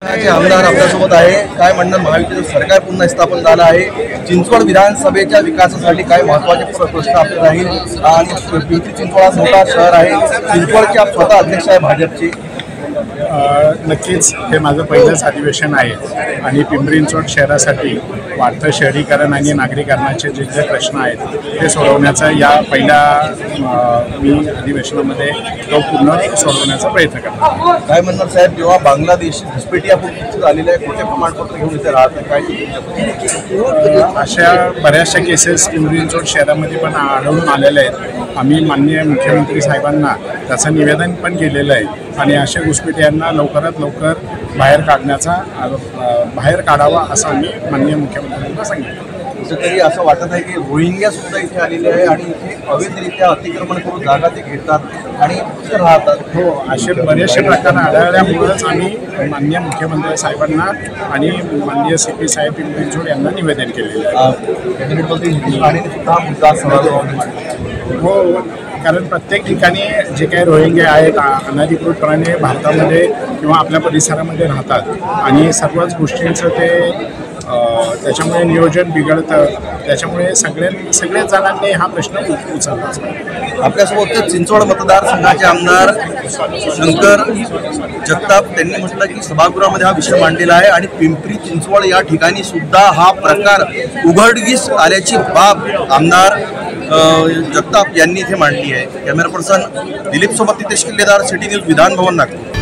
आमदार आपल्यासोबत आहे. काय म्हणणं, महायुतीचं सरकार पुन्हा स्थापन झालं आहे. चिंचवड विधानसभेच्या विकासासाठी काय महत्त्वाचे प्रश्न आपले राहील आणि पिंपरी चिंचवड हा मोठा शहर आहे. चिंचवडचे आप स्वतः अध्यक्ष आहे भाजपचे. नक्कीच हे माझं पहिलंच अधिवेशन आहे आणि पिंपरी चिंचवड शहरासाठी वाढतं शहरीकरण आणि नागरीकरणाचे जे जे प्रश्न आहेत ते सोडवण्याचा या पहिल्या मी अधिवेशनामध्ये तो पूर्ण सोडवण्याचा प्रयत्न करतो. काय म्हणणार साहेब, जेव्हा बांगलादेश घुसपेटी आपण झालेलं आहे, कुठे प्रमाणपत्र घेऊन इथे राहत आहे, काय अशा बऱ्याचशा केसेस पिंपरी चिंचवड शहरामध्ये पण आढळून आलेल्या आहेत. आम्ही माननीय मुख्यमंत्री साहेबांना त्याचं निवेदन पण केलेलं आहे आणि अशा घुसपेट्यांना लवकरात लवकर बाहेर काढावा असं आम्ही माननीय मुख्यमंत्र्यांना सांगितलं. कुठेतरी असं वाटत आहे की रोहिंग्या सुद्धा इथे आलेले आहे आणि इथे अवैधरित्या अतिक्रमण करून जागा ते घेतात आणि इथे राहतात. हो, असे बरेचसे प्रकार आढळल्यामुळेच आम्ही माननीय मुख्यमंत्री साहेबांना आणि माननीय CP साहेब पिंपरी चिंचवड यांना निवेदन केलेलं आहे. हो, कारण प्रत्येक ठिकाणी जे काही रोहिंग्या आहेत अनधिकृतपणे भारतामध्ये किंवा आपल्या परिसरामध्ये राहतात आणि सर्वच गोष्टींचं ते त्याच्यामुळे नियोजन बिघडतं. त्याच्यामुळे सगळ्याच जणांनी हा प्रश्न उचलला. आपल्यासोबत चिंचवड मतदारसंघाचे आमदार शंकर जगताप त्यांनी म्हटलं की सभागृहामध्ये हा विषय मांडलेला आहे आणि पिंपरी चिंचवड या ठिकाणी सुद्धा हा प्रकार उघडकीस आल्याची बाब आमदार जगताप यांनी इथे मांडली आहे. कॅमेरा पर्सन दिलीप सोबत नितेश किल्लेदार, सिटी न्यूज, विधान भवन, नागपूर.